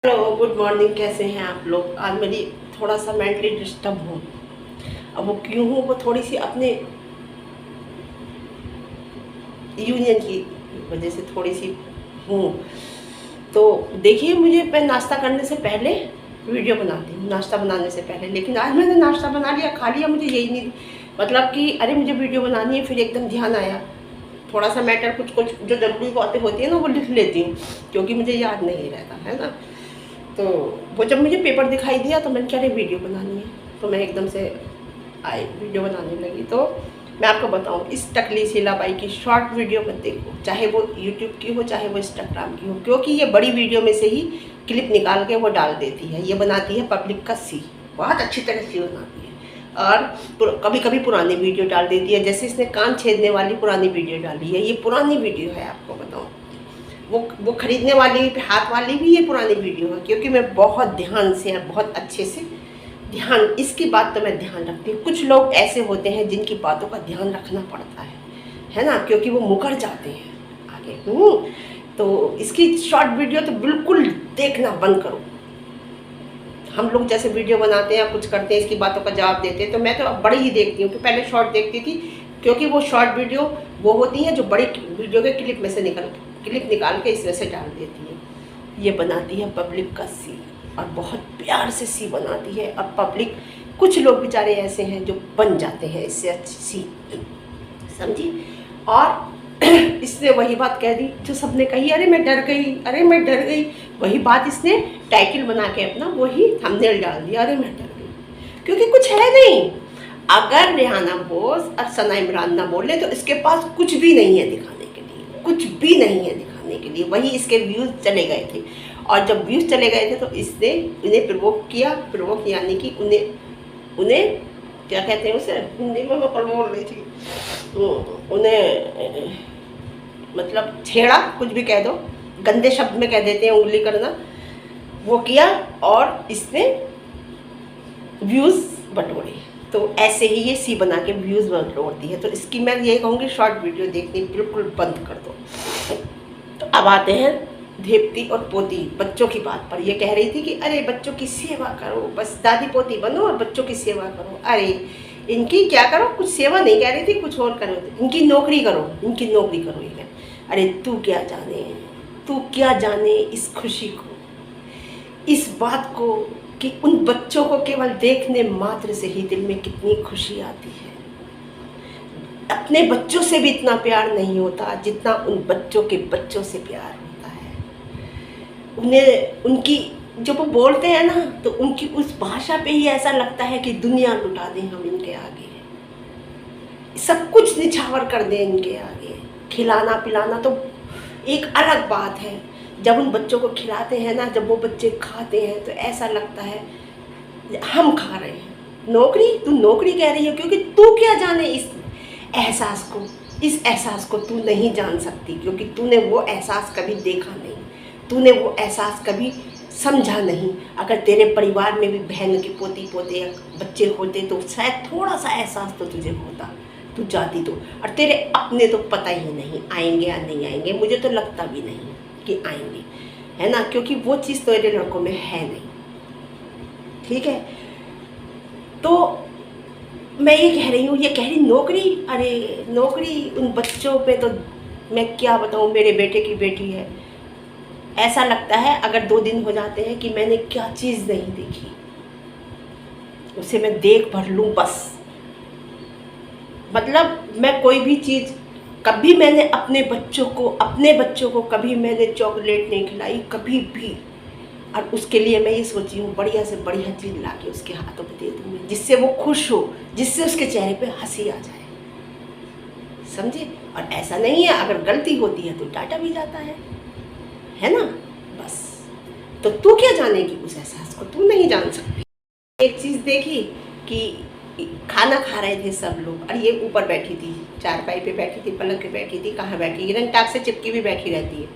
Hello, good morning. कैसे हैं आप लोग? आज मेरी थोड़ा सा मेंटली डिस्टर्ब हूँ। अब वो क्यों हूँ, वो थोड़ी सी अपने यूनियन की वजह से थोड़ी सी हूँ। तो देखिए, मैं नाश्ता करने से पहले वीडियो बनाती हूँ, नाश्ता बनाने से पहले। लेकिन आज मैंने नाश्ता बना लिया, खा लिया, मुझे यही नहीं मतलब कि अरे मुझे वीडियो बनानी है। फिर एकदम ध्यान आया, थोड़ा सा मैटर कुछ कुछ जो जरूरी बातें होती है ना वो लिख लेती हूँ, क्योंकि मुझे याद नहीं रहता है ना। तो वो जब मुझे पेपर दिखाई दिया तो मैंने कहा अरे वीडियो बनानी है, तो मैं एकदम से आई वीडियो बनाने लगी। तो मैं आपको बताऊं, इस टकली शीला बाई की शॉर्ट वीडियो मत देखो, चाहे वो यूट्यूब की हो चाहे वो इंस्टाग्राम की हो, क्योंकि ये बड़ी वीडियो में से ही क्लिप निकाल के वो डाल देती है। ये बनाती है पब्लिक का सी, बहुत अच्छी तरह से बनाती है। और कभी कभी पुरानी वीडियो डाल देती है, जैसे इसने कान छेदने वाली पुरानी वीडियो डाली है। ये पुरानी वीडियो है, आपको बताऊँ। वो खरीदने वाली हाथ वाली भी ये पुरानी वीडियो है, क्योंकि मैं बहुत ध्यान से और बहुत अच्छे से ध्यान, इसकी बात तो मैं ध्यान रखती हूँ। कुछ लोग ऐसे होते हैं जिनकी बातों का ध्यान रखना पड़ता है ना, क्योंकि वो मुकर जाते हैं आगे। तो इसकी शॉर्ट वीडियो तो बिल्कुल देखना बंद करो। हम लोग जैसे वीडियो बनाते हैं या कुछ करते हैं, इसकी बातों का जवाब देते हैं, तो मैं तो अब बड़ी ही देखती हूँ। तो पहले शॉर्ट देखती थी, क्योंकि वो शॉर्ट वीडियो वो होती है जो बड़ी वीडियो के क्लिप में से क्लिप निकाल के इसमें से डाल देती है। ये बनाती है पब्लिक का सी, और बहुत प्यार से सी बनाती है। अब पब्लिक, कुछ लोग बेचारे ऐसे हैं जो बन जाते हैं इससे अच्छी सी, समझी। और इसने वही बात कह दी जो सबने कही, अरे मैं डर गई, अरे मैं डर गई। वही बात इसने टाइटल बना के अपना वही थंबनेल डाल दिया, अरे मैं डर गई, क्योंकि कुछ है नहीं। अगर रेहाना बोस और सना इमरान ना बोले तो इसके पास कुछ भी नहीं है दिखाने के लिए, कुछ भी नहीं है दिखाने के लिए। वही इसके व्यूज़ चले गए थे, और जब व्यूज़ चले गए थे तो इसने उन्हें प्रोवोक यानी कि उन्हें क्या कहते हैं उसे, हिंदी में मैं कल बोल रही थी, उन्हें मतलब छेड़ा, कुछ भी कह दो, गंदे शब्द में कह देते हैं, उंगली करना, वो किया और इसने व्यूज़ बटोरे। तो ऐसे ही ये सी बना के व्यूज़ बटोरती है। तो इसकी मैं यही कहूँगी, शॉर्ट वीडियो देखनी बिल्कुल बंद कर दो। तो अब आते हैं धेपती और पोती बच्चों की बात पर। ये कह रही थी कि अरे बच्चों की सेवा करो, बस दादी पोती बनो और बच्चों की सेवा करो। अरे इनकी क्या करो, कुछ सेवा नहीं कह रही थी, कुछ और करो, इनकी नौकरी करो, इनकी नौकरी करो। ये अरे तू क्या जाने इस खुशी को, इस बात को कि उन बच्चों को केवल देखने मात्र से ही दिल में कितनी खुशी आती है। अपने बच्चों से भी इतना प्यार नहीं होता जितना उन बच्चों के बच्चों से प्यार होता है। उन्हें उनकी जब वो बोलते हैं ना, तो उनकी उस भाषा पे ही ऐसा लगता है कि दुनिया लुटा दें हम इनके आगे, सब कुछ निछावर कर दें इनके आगे। खिलाना पिलाना तो एक अलग बात है। जब उन बच्चों को खिलाते हैं ना, जब वो बच्चे खाते हैं तो ऐसा लगता है हम खा रहे हैं। नौकरी, तू नौकरी कह रही हो, क्योंकि तू क्या जाने इस एहसास को तू नहीं जान सकती, क्योंकि तूने वो एहसास कभी देखा नहीं, तूने वो एहसास कभी समझा नहीं। अगर तेरे परिवार में भी बहन के पोती पोते या बच्चे होते तो शायद थोड़ा सा एहसास तो तुझे होता, तू जाती तो। और तेरे अपने तो पता ही नहीं आएंगे या नहीं आएंगे, मुझे तो लगता भी नहीं कि आएंगे, है ना, क्योंकि वो चीज़ तो तेरे लड़कों में है नहीं। ठीक है, तो मैं ये कह रही हूँ, ये कह रही नौकरी, अरे नौकरी उन बच्चों पे तो मैं क्या बताऊँ। मेरे बेटे की बेटी है, ऐसा लगता है अगर 2 दिन हो जाते हैं कि मैंने क्या चीज़ नहीं देखी, उसे मैं देख भर लूँ बस। मतलब मैं कोई भी चीज़, कभी मैंने अपने बच्चों को कभी मैंने चॉकलेट नहीं खिलाई, कभी भी। और उसके लिए मैं ये सोची हूँ बढ़िया से बढ़िया चीज़ ला के उसके हाथों में दे दूँ, जिससे वो खुश हो, जिससे उसके चेहरे पे हंसी आ जाए, समझे। और ऐसा नहीं है, अगर गलती होती है तो डांटा भी जाता है ना, बस। तो तू क्या जानेगी उस एहसास को, तू नहीं जान सकती। एक चीज़ देखी कि खाना खा रहे थे सब लोग, और ये ऊपर बैठी थी, चारपाई पे बैठी थी, पलंग पे बैठी थी, कहाँ बैठी, हिरन टाप से चिपकी भी बैठी रहती है,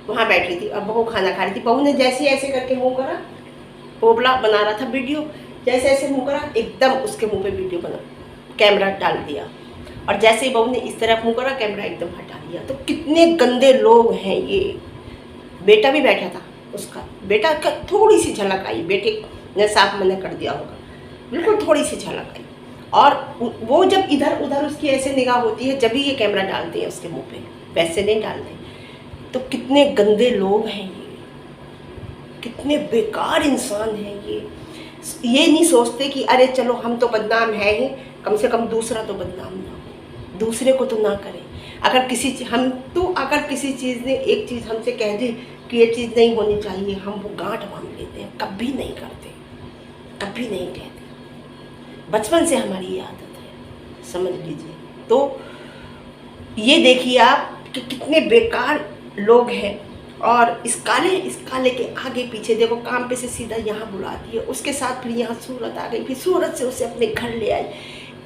वहाँ बैठी थी। और बहू खाना खा रही थी। बहू ने जैसे ऐसे करके मुंह करा, पोपला बना रहा था वीडियो, जैसे ऐसे मुंह करा, एकदम उसके मुंह पे वीडियो बना, कैमरा डाल दिया। और जैसे ही बहू ने इस तरफ मुंह करा, कैमरा एकदम हटा दिया। तो कितने गंदे लोग हैं ये। बेटा भी बैठा था, उसका बेटा का थोड़ी सी झलक आई, बेटे ने साफ मना कर दिया होगा, बिल्कुल थोड़ी सी झलक आई। और वो जब इधर उधर उसकी ऐसे निगाह होती है, जब भी ये कैमरा डालते हैं उसके मुंह पे, वैसे नहीं डालते। तो कितने गंदे लोग हैं ये, कितने बेकार इंसान हैं ये नहीं सोचते कि अरे चलो हम तो बदनाम है ही, कम से कम दूसरा तो बदनाम ना हो, दूसरे को तो ना करें। अगर किसी चीज़ ने एक चीज़ हमसे कह दी कि ये चीज़ नहीं होनी चाहिए, हम वो गांठ बांध लेते हैं, कभी नहीं करते, कभी नहीं कहते। बचपन से हमारी ये आदत है, समझ लीजिए। तो ये देखिए आप कि कितने बेकार लोग हैं। और इस काले के आगे पीछे देखो, काम पे से सीधा यहाँ बुलाती है, उसके साथ फिर यहाँ सूरत आ गई, फिर सूरत से उसे अपने घर ले आई।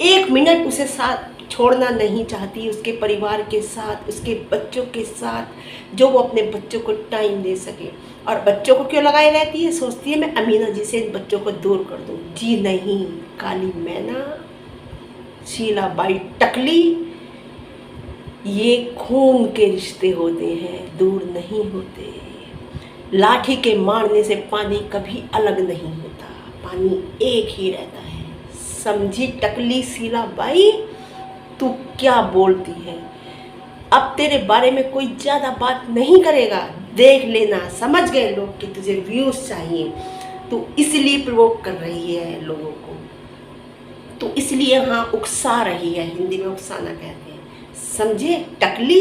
1 मिनट उसे साथ छोड़ना नहीं चाहती, उसके परिवार के साथ, उसके बच्चों के साथ, जो वो अपने बच्चों को टाइम दे सके। और बच्चों को क्यों लगाए रहती है, सोचती है मैं अमीना जी से इन बच्चों को दूर कर दूँ। जी नहीं, काली मैना, शीलाबाई टकली, ये खून के रिश्ते होते हैं, दूर नहीं होते। लाठी के मारने से पानी कभी अलग नहीं होता, पानी एक ही रहता है। समझी टकली शीलाबाई, तू क्या बोलती है? अब तेरे बारे में कोई ज़्यादा बात नहीं करेगा, देख लेना। समझ गए लोग कि तुझे व्यूज़ चाहिए, तो इसलिए प्रोवोक कर रही है लोगों को, तो इसलिए हाँ उकसा रही है, हिंदी में उकसाना कहते हैं। समझे टकली,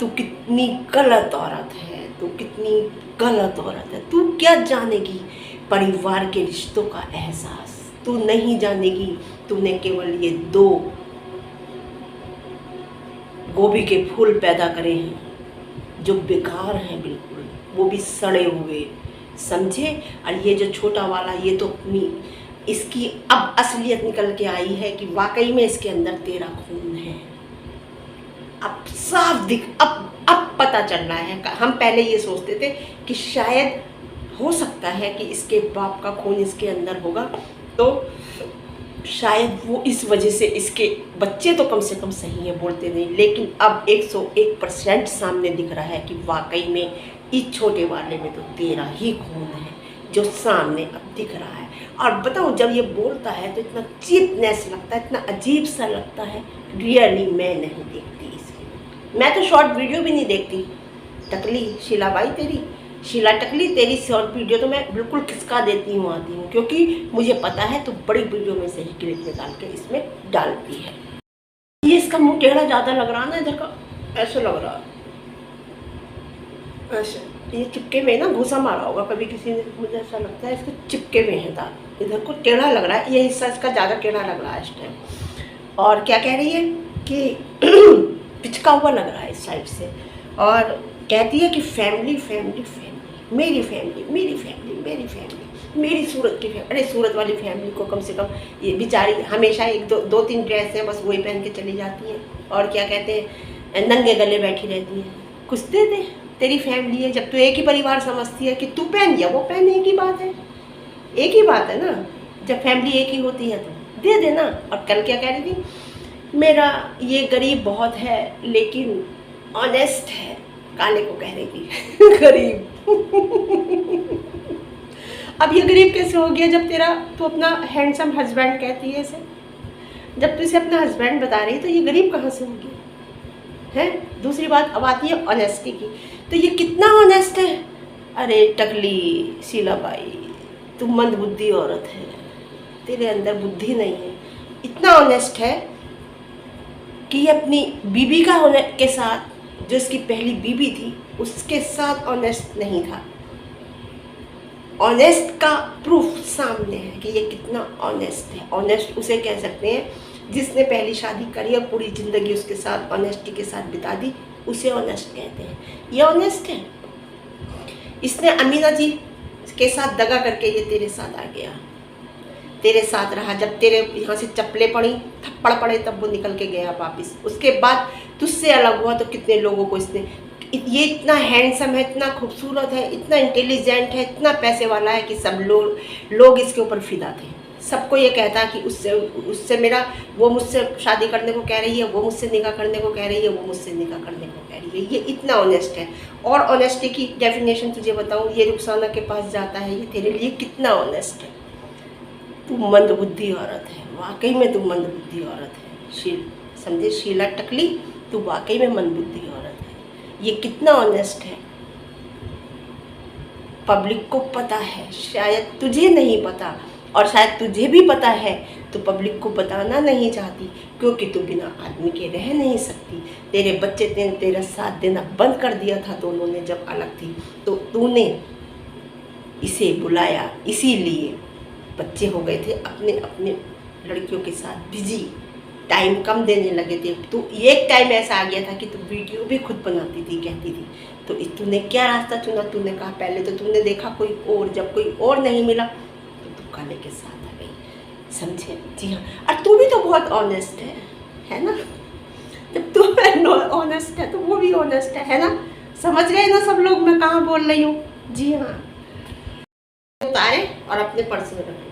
तू कितनी गलत औरत है, तू कितनी गलत औरत है। तू क्या जानेगी परिवार के रिश्तों का एहसास, तू नहीं जानेगी। तूने केवल ये 2 गोभी के फूल पैदा करे हैं जो बेकार हैं बिल्कुल, वो भी सड़े हुए, समझे। और ये जो छोटा वाला, ये तो अपनी इसकी अब असलियत निकल के आई है कि वाकई में इसके अंदर तेरा खून है। अब साफ अब पता चल रहा है। हम पहले ये सोचते थे कि शायद हो सकता है कि इसके बाप का खून इसके अंदर होगा, तो शायद वो इस वजह से इसके बच्चे तो कम से कम सही है, बोलते नहीं। लेकिन अब 101% सामने दिख रहा है कि वाकई में इस छोटे वाले में तो तेरा ही खून है जो सामने अब दिख रहा है। और बताओ, जब ये बोलता है तो इतना चीपनेस लगता है, इतना अजीब सा लगता है। रियली मैं नहीं देखती इसकी, मैं तो शॉर्ट वीडियो भी नहीं देखती। टकली शीलाबाई तेरी, शीला टकली तेरी शॉर्ट वीडियो तो मैं बिल्कुल खिसका देती हूँ, आती हूँ, क्योंकि मुझे पता है तो बड़ी वीडियो में से ही क्लिप निकाल के इसमें डालती है। ये इसका मुंह टेढ़ा ज़्यादा लग रहा ना, इधर का ऐसा लग रहा, ऐसा ये चिपके में ना घुसा मारा होगा कभी किसी ने, मुझे ऐसा लगता है इसके चिपके में है दांत, इधर को टेढ़ा लग रहा है, ये हिस्सा इसका ज़्यादा टेढ़ा लग रहा है इस टाइम। और क्या कह रही है कि पिचका हुआ लग रहा है इस साइड से, और कहती है कि फैमिली फैमिली फैमिली, मेरी फैमिली मेरी फैमिली मेरी फैमिली, मेरी सूरत की फैमिली। अरे सूरत वाली फैमिली को कम से कम, ये बेचारी हमेशा 1-2-3 ड्रेस हैं बस वही पहन के चली जाती हैं, और क्या कहते हैं नंगे गले बैठी रहती हैं। कुछ दे दे, तेरी फैमिली है, जब तू एक ही परिवार समझती है कि तू पहन या वो पहन, एक ही बात है, एक ही बात है ना। जब फैमिली एक ही होती है तो दे देना। और कल क्या कह रही थी, मेरा ये गरीब बहुत है लेकिन ऑनेस्ट है, काले को कह रही थी गरीब। अब ये गरीब कैसे हो गया जब तू अपना हैंडसम हस्बैंड कहती है इसे, जब तू इसे अपना हस्बैंड बता रही है तो ये गरीब कहाँ से हो गया है। दूसरी बात अब आती है ऑनेस्टी की, तो ये कितना ऑनेस्ट है। अरे टकली शीलाबाई, तू मंदबुद्धि औरत है, तेरे अंदर बुद्धि नहीं है। इतना ऑनेस्ट है कि ये अपनी बीबी के साथ, जो इसकी पहली बीबी थी उसके साथ ऑनेस्ट नहीं था। ऑनेस्ट का प्रूफ सामने है कि ये कितना ऑनेस्ट है। ऑनेस्ट उसे कह सकते हैं जिसने पहली शादी करी और पूरी ज़िंदगी उसके साथ ऑनेस्टी के साथ बिता दी, उसे ऑनेस्ट कहते हैं। ये ऑनेस्ट है। इसने अमीना जी के साथ दगा करके ये तेरे साथ आ गया, तेरे साथ रहा। जब तेरे यहाँ से चप्पलें पड़ी, थप्पड़ पड़े, तब वो निकल के गया वापस। उसके बाद तुझसे अलग हुआ तो कितने लोगों को इसने, ये इतना हैंडसम है, इतना खूबसूरत है, इतना इंटेलिजेंट है, इतना पैसे वाला है कि सब लोग इसके ऊपर फिदा थे। सबको ये कहता कि उससे मेरा, वो मुझसे शादी करने को कह रही है, वो मुझसे निकाह करने को कह रही है, वो मुझसे निकाह करने को कह रही है। ये इतना ऑनेस्ट है। और ऑनेस्टी की डेफिनेशन तुझे बताऊँ, ये रुखसाना के पास जाता है, ये तेरे लिए कितना ऑनेस्ट है। तू मंदबुद्धि औरत है, वाकई में तू मंदबुद्धि औरत है। समझे शीला टकली, तू वाकई में मंदबुद्धि औरत है। ये कितना ऑनेस्ट है। पब्लिक को पता है, शायद तुझे नहीं पता, और शायद तुझे भी पता है तो पब्लिक को बताना नहीं चाहती, क्योंकि तू बिना आदमी के रह नहीं सकती। तेरे बच्चे ने तेरा साथ देना बंद कर दिया था दोनों ने जब अलग थी, तो तूने इसे बुलाया, इसीलिए बच्चे हो गए थे, अपने अपने लड़कियों के साथ बिजी, टाइम कम देने लगे थे। तो एक टाइम ऐसा आ गया था कि तू वीडियो भी खुद बनाती थी, कहती थी। तो तूने क्या रास्ता चुना? तूने कहा पहले तो तूने देखा कोई और, जब कोई और नहीं मिला तो तू काले के साथ आ गई। समझे? जी हाँ। और तू भी तो बहुत ऑनेस्ट है ना? जब तू ऑनेस्ट है तो वो भी ऑनेस्ट है ना? समझ गए ना सब लोग मैं कहाँ बोल रही हूँ? जी हाँ। उतारे और अपने पर्स में रख।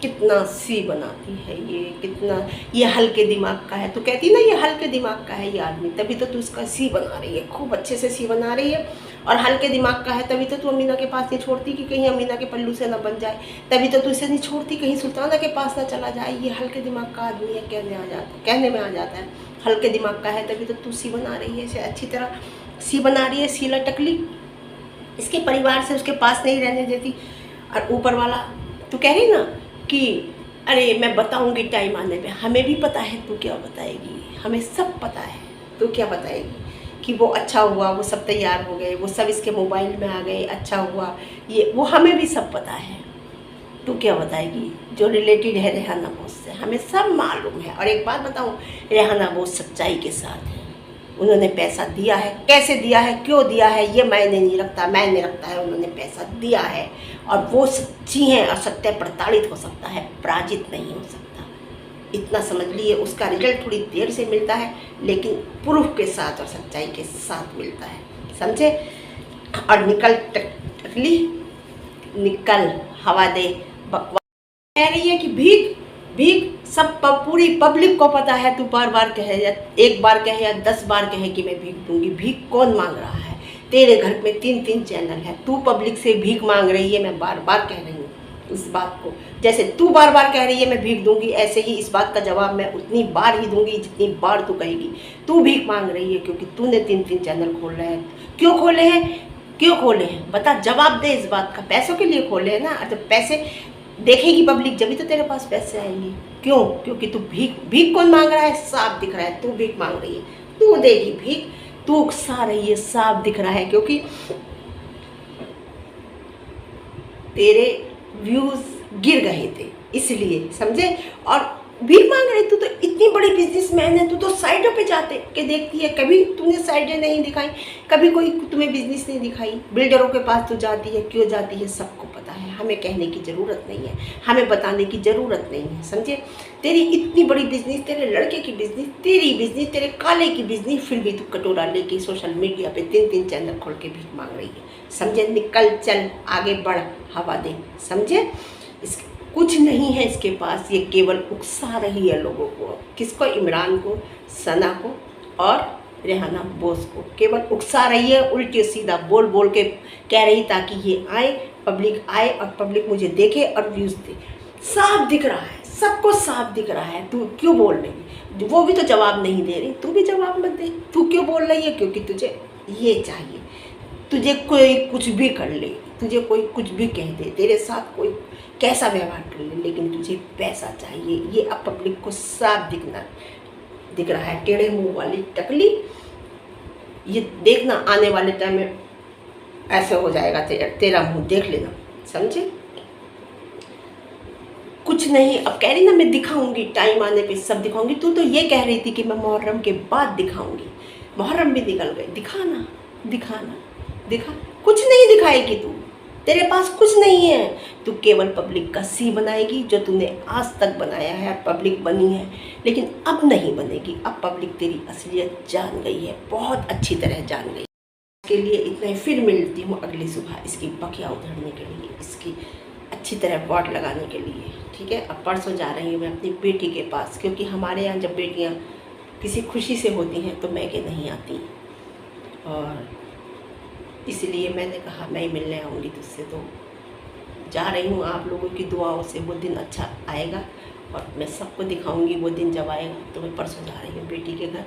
कितना सी बनाती है ये, कितना ये हल्के दिमाग का है। तो कहती ना ये हल्के दिमाग का है ये आदमी, तभी तो तू उसका सी बना रही है, खूब अच्छे से सी बना रही है। और हल्के दिमाग का है तभी तो तू अमीना के पास नहीं छोड़ती कि कहीं अमीना के पल्लू से ना बन जाए, तभी तो तू इसे नहीं छोड़ती कहीं सुल्ताना के पास ना चला जाए। ये हल्के दिमाग का आदमी है, कहने में आ जाता है हल्के दिमाग का है, तभी तो तू सी बना रही है, इसे अच्छी तरह सी बना रही है। शीला टकली इसके परिवार से उसके पास नहीं रहने देती। और ऊपर वाला तू कह रही ना कि अरे मैं बताऊंगी टाइम आने पे, हमें भी पता है तू क्या बताएगी, हमें सब पता है तू क्या बताएगी कि वो अच्छा हुआ, वो सब तैयार हो गए, वो सब इसके मोबाइल में आ गए, अच्छा हुआ, ये वो हमें भी सब पता है। तू क्या बताएगी जो रिलेटेड है रेहाना बोस से, हमें सब मालूम है। और एक बात बताऊं, रेहाना बोस सच्चाई के साथ है। उन्होंने पैसा दिया है, कैसे दिया है, क्यों दिया है, ये मायने नहीं रखता, मायने रखता है उन्होंने पैसा दिया है और वो सच्ची हैं और सत्य प्रताड़ित हो सकता है, पराजित नहीं हो सकता। इतना समझ लिए। उसका रिजल्ट थोड़ी देर से मिलता है, लेकिन प्रूफ के साथ और सच्चाई के साथ मिलता है। समझे? और निकल टकली, निकल, हवा दे। बकवास कह रही है कि भीख भीख, सब पूरी पब्लिक को पता है। तू बार बार कहे या एक बार कहे या 10 बार कहे कि मैं भीख दूंगी, भीख कौन मांग रहा है? तेरे घर में 3-3 चैनल है, तू पब्लिक से भीख मांग रही है। मैं बार बार कह रही हूँ इस बात को, जैसे तू बार बार कह रही है मैं भीख दूंगी, ऐसे ही इस बात का जवाब मैं उतनी बार ही दूंगी जितनी बार तू कहेगी। तू भीख मांग रही है क्योंकि तूने 3-3 चैनल खोल रहे हैं। क्यों खोले हैं? क्यों खोले हैं बता, जवाब दे इस बात का। पैसों के लिए खोले हैं ना? तो पैसे देखेगी पब्लिक जब भी तो तेरे पास पैसे आएंगे। क्यों? क्योंकि तू भीख कौन मांग रहा है? साफ दिख रहा है तू भीख मांग रही है। तू देगी भीख, तू उकसा रही है, साफ दिख रहा है, क्योंकि तेरे व्यूज गिर गए थे इसलिए। समझे? और भीख मांग रही, तू तो इतनी बड़ी बिजनेसमैन है, तू तो साइडों पे जाते के देखती है, कभी तूने साइडें नहीं दिखाई, कभी कोई तुम्हें बिजनेस नहीं दिखाई। बिल्डरों के पास तू जाती है, क्यों जाती है सबको पता है, हमें कहने की ज़रूरत नहीं है, हमें बताने की ज़रूरत नहीं है। समझे? तेरी इतनी बड़ी बिजनेस, तेरे लड़के की बिजनेस, तेरी बिजनेस, तेरे काले की बिजनेस, फिर भी तू कटोरा लेके सोशल मीडिया पे 3-3 चैनल खोल के भीख मांग रही है। समझे? निकल, चल आगे बढ़, हवा दे। समझे? कुछ नहीं है इसके पास, ये केवल उकसा रही है लोगों को। किसको? इमरान को, सना को और रेहाना बोस को केवल उकसा रही है, उल्टे सीधा बोल बोल के कह रही ताकि ये आए, पब्लिक आए और पब्लिक मुझे देखे और व्यूज़ दे। साफ दिख रहा है, सबको साफ दिख रहा है। तू क्यों बोल रही? वो भी तो जवाब नहीं दे रही, तू भी जवाब मत दे। तू क्यों बोल रही है? क्योंकि तुझे ये चाहिए, तुझे कोई कुछ भी कर ले, तुझे कोई कुछ भी कह दे, तेरे साथ कोई कैसा व्यवहार कर ले, लेकिन तुझे पैसा चाहिए। ये अब पब्लिक को साफ दिख रहा है। टेढ़े मुंह वाली टकली, ये देखना आने वाले टाइम में ऐसे हो जाएगा तेरा मुंह, देख लेना। समझे? कुछ नहीं, अब कह रही ना मैं दिखाऊंगी, टाइम आने पे सब दिखाऊंगी। तू तो ये कह रही थी कि मैं मुहर्रम के बाद दिखाऊंगी, मुहर्रम भी निकल गए, दिखाना दिखाना दिखा। कुछ नहीं दिखाएगी तू, तेरे पास कुछ नहीं है। तू केवल पब्लिक का सी बनाएगी, जो तूने आज तक बनाया है, पब्लिक बनी है, लेकिन अब नहीं बनेगी। अब पब्लिक तेरी असलियत जान गई है, बहुत अच्छी तरह जान गई। इसके लिए इतना ही, फिर मिलती हूँ अगली सुबह इसकी बकिया उधेड़ने के लिए, इसकी अच्छी तरह पॉट लगाने के लिए। ठीक है, अब परसों जा रही हूँ मैं अपनी बेटी के पास, क्योंकि हमारे यहाँ जब बेटियाँ किसी खुशी से होती हैं तो मैके नहीं आती, और इसलिए मैंने कहा मैं ही मिलने आऊँगी तुझसे। तो जा रही हूँ, आप लोगों की दुआओं से वो दिन अच्छा आएगा और मैं सबको दिखाऊंगी वो दिन जब आएगा। तो मैं परसों जा रही हूँ बेटी के घर।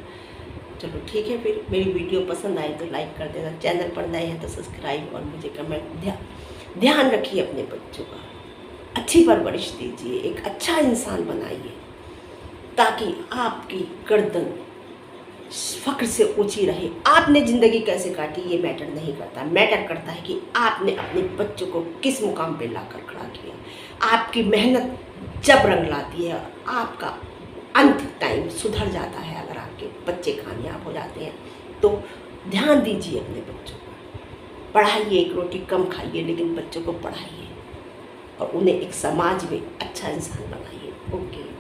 चलो ठीक है, फिर मेरी वीडियो पसंद आए तो लाइक कर देना, चैनल पर नए हैं तो सब्सक्राइब, और मुझे कमेंट। ध्यान रखिए अपने बच्चों का, अच्छी परवरिश दीजिए, एक अच्छा इंसान बनाइए, ताकि आपकी गर्दन फ़ख्र से ऊंची रहे। आपने ज़िंदगी कैसे काटी ये मैटर नहीं करता, मैटर करता है कि आपने अपने बच्चों को किस मुकाम पे लाकर खड़ा किया। आपकी मेहनत जब रंग लाती है, आपका अंत टाइम सुधर जाता है। अगर आपके बच्चे कामयाब हो जाते हैं तो ध्यान दीजिए अपने बच्चों को, पढ़ाइए, एक रोटी कम खाइए लेकिन बच्चों को पढ़ाइए और उन्हें एक समाज में अच्छा इंसान बनाइए। ओके।